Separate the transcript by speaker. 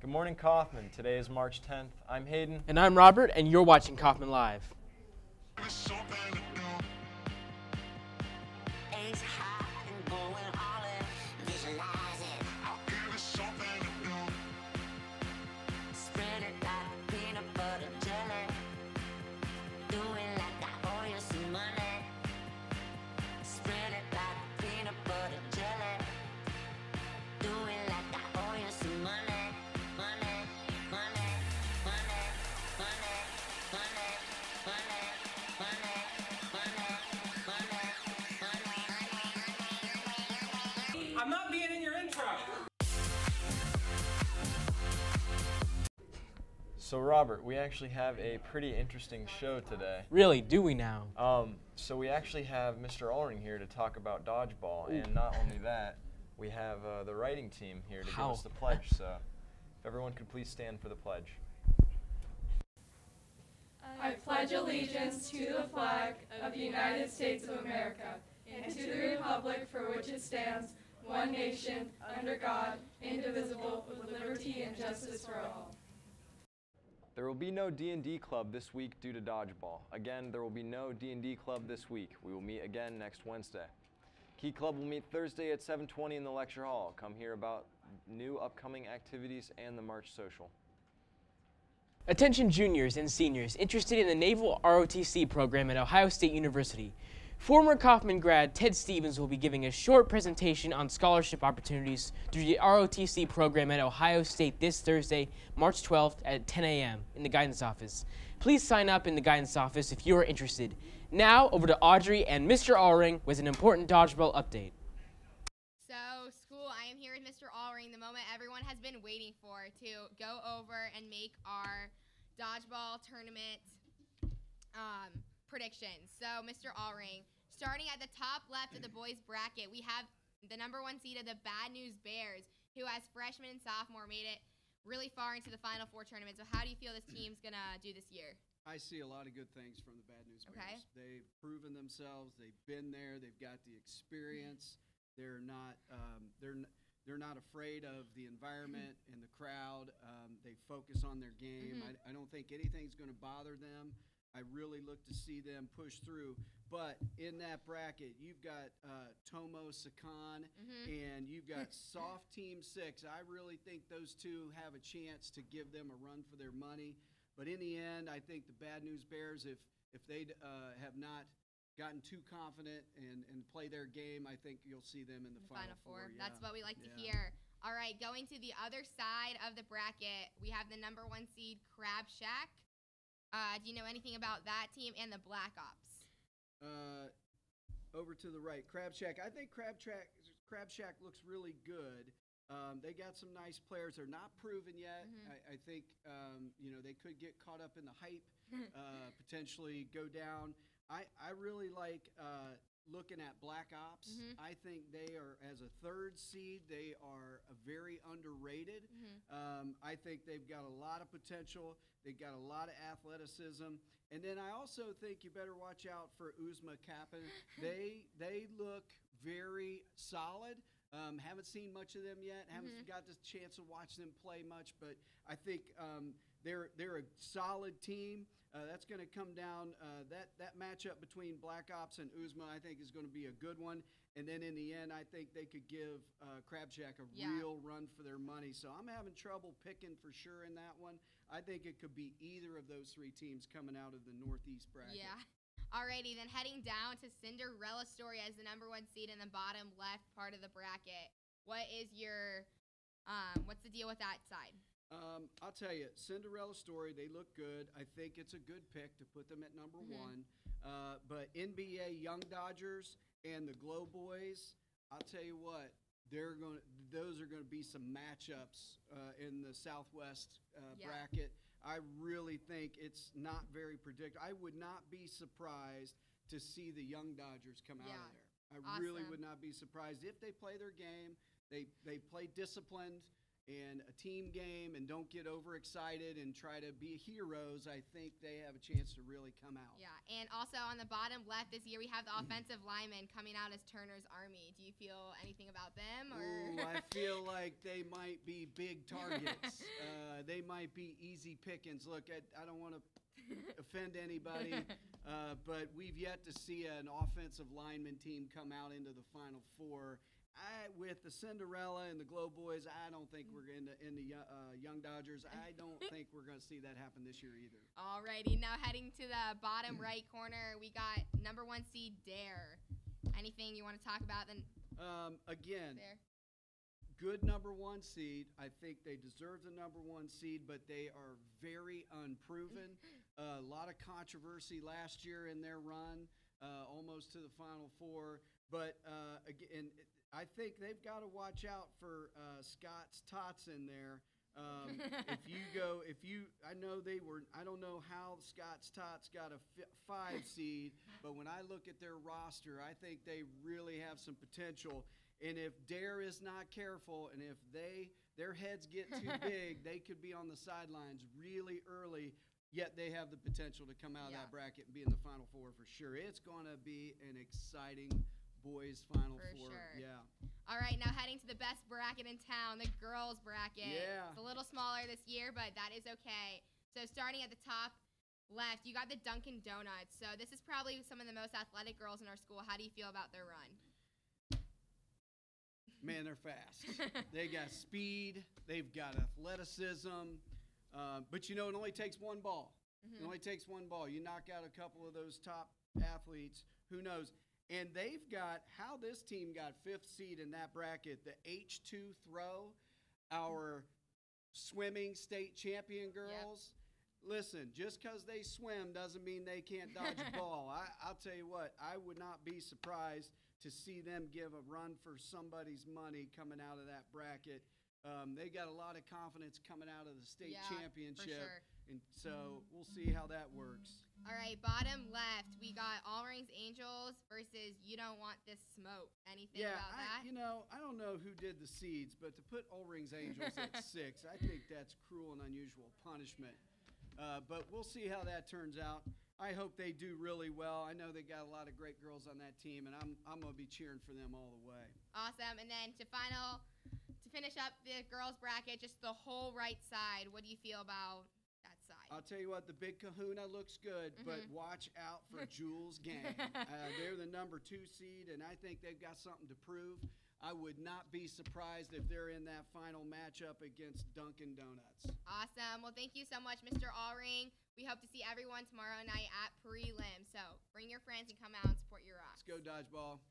Speaker 1: Good morning, Coffman. Today is March 10th. I'm Hayden.
Speaker 2: And I'm Robert, and you're watching Coffman Live.
Speaker 3: I'm not being in your intro.
Speaker 1: So Robert, we actually have a pretty interesting show today.
Speaker 2: Really, do we now?
Speaker 1: So we actually have Mr. Allring here to talk about dodgeball, and not only that, we have the writing team here to give us the pledge. So if everyone could please stand for the pledge.
Speaker 4: I pledge allegiance to the flag of the United States of America and to the republic for which it stands, one nation, under God, indivisible, with liberty and justice for all.
Speaker 1: There will be no D&D club this week due to dodgeball. Again, there will be no D&D club this week. We will meet again next Wednesday. Key Club will meet Thursday at 7:20 in the lecture hall. Come hear about new upcoming activities and the March Social.
Speaker 2: Attention juniors and seniors interested in the Naval ROTC program at Ohio State University. Former Coffman grad Ted Stevens will be giving a short presentation on scholarship opportunities through the ROTC program at Ohio State this Thursday, March 12th at 10 a.m. in the guidance office. Please sign up in the guidance office if you are interested. Now, over to Audrey and Mr. Allring with an important dodgeball update.
Speaker 5: So, school, I am here with Mr. Allring, the moment everyone has been waiting for, to go over and make our dodgeball tournament predictions. So, Mr. Allring, starting at the top left of the boys bracket, we have the #1 seed of the Bad News Bears, who as freshman and sophomore made it really far into the Final Four tournament. So how do you feel this team's going to do this year?
Speaker 6: I see a lot of good things from the Bad News Bears.
Speaker 5: Okay.
Speaker 6: They've proven themselves. They've been there. They've got the experience. They're not afraid of the environment and the crowd. They focus on their game. I don't think anything's going to bother them. I really look to see them push through. But in that bracket, you've got Tomo Sakan and you've got Soft Team 6. I really think those two have a chance to give them a run for their money. But in the end, I think the Bad News Bears, if they have not gotten too confident and play their game, I think you'll see them in the Final Four. Yeah.
Speaker 5: That's what we like to hear. All right, going to the other side of the bracket, we have the #1 seed Crab Shack. Do you know anything about that team and the Black Ops?
Speaker 6: Over to the right, Crab Shack. I think Crab Shack looks really good. They got some nice players. They're not proven yet. I think they could get caught up in the hype, potentially go down. I really like looking at Black Ops. I think they are, as a 3rd seed, they are very underrated. I think they've got a lot of potential. They've got a lot of athleticism. And then I also think you better watch out for Uzma Kappen. They look very solid. Haven't seen much of them yet. Haven't got the chance to watch them play much, but I think they're a solid team. That's going to come down. That matchup between Black Ops and Uzma, I think, is going to be a good one. And then in the end, I think they could give Crab Shack a real run for their money. So I'm having trouble picking for sure in that one. I think it could be either of those 3 teams coming out of the Northeast bracket.
Speaker 5: Yeah. Alrighty, then heading down to Cinderella Story as the #1 seed in the bottom left part of the bracket. What is your, what's the deal with that side?
Speaker 6: I'll tell you, Cinderella Story, they look good. I think it's a good pick to put them at #1. But NBA Young Dodgers and the Glow Boys, I'll tell you what, those are going to be some matchups in the Southwest bracket. I really think it's not very predictable. I would not be surprised to see the Young Dodgers come out of there. I really would not be surprised if they play their game. They play disciplined, and a team game and don't get overexcited and try to be heroes, I think they have a chance to really come out.
Speaker 5: Yeah, and also on the bottom left this year, we have the offensive linemen coming out as Turner's Army. Do you feel anything about them? Or?
Speaker 6: Ooh, I feel like they might be big targets. They might be easy pickings. Look, I don't want to offend anybody, but we've yet to see an offensive lineman team come out into the Final Four. With the Cinderella and the Glow Boys, I don't think we're in the Young Dodgers. I don't think we're going to see that happen this year either.
Speaker 5: Alrighty, now heading to the bottom right corner, we got number 1 seed Dare. Anything you want to talk about? Then
Speaker 6: again,
Speaker 5: Dare.
Speaker 6: Good number 1 seed. I think they deserve the number 1 seed, but they are very unproven. A lot of controversy last year in their run, almost to the Final Four. But again, I think they've got to watch out for Scott's Tots in there. I don't know how Scott's Tots got a 5 seed, but when I look at their roster, I think they really have some potential. And if Dare is not careful, and if their heads get too big, they could be on the sidelines really early. Yet they have the potential to come out of that bracket and be in the Final Four for sure. It's going to be an exciting boys Final Four.
Speaker 5: Sure.
Speaker 6: Yeah.
Speaker 5: All right, now heading to the best bracket in town, the girls bracket.
Speaker 6: Yeah.
Speaker 5: It's a little smaller this year, but that is okay. So starting at the top left, you got the Dunkin' Donuts. So this is probably some of the most athletic girls in our school. How do you feel about their run?
Speaker 6: Man, they're fast. They got speed. They've got athleticism. But, it only takes one ball. It only takes one ball. You knock out a couple of those top athletes, who knows? And they've got how this team got 5th seed in that bracket, the H2 throw, our swimming state champion girls. Yep. Listen, just because they swim doesn't mean they can't dodge a ball. I'll tell you what, I would not be surprised to see them give a run for somebody's money coming out of that bracket. They got a lot of confidence coming out of the state championship.
Speaker 5: For sure.
Speaker 6: And so we'll see how that works.
Speaker 5: All right, bottom left, we got All Rings Angels versus You Don't Want This Smoke. Anything about that?
Speaker 6: I don't know who did the seeds, but to put All Rings Angels at 6, I think that's cruel and unusual punishment. But we'll see how that turns out. I hope they do really well. I know they got a lot of great girls on that team, and I'm going to be cheering for them all the way.
Speaker 5: Awesome. And then to finish up the girls bracket, just the whole right side, what do you feel about that side?
Speaker 6: I'll tell you what, the Big Kahuna looks good, but watch out for Jules Gang. They're the number 2 seed, and I think they've got something to prove. I would not be surprised if they're in that final matchup against Dunkin' Donuts.
Speaker 5: Awesome. Well, thank you so much, Mr. Allring. We hope to see everyone tomorrow night at Prelim. So bring your friends and come out and support your Rocks.
Speaker 6: Let's go, Dodgeball.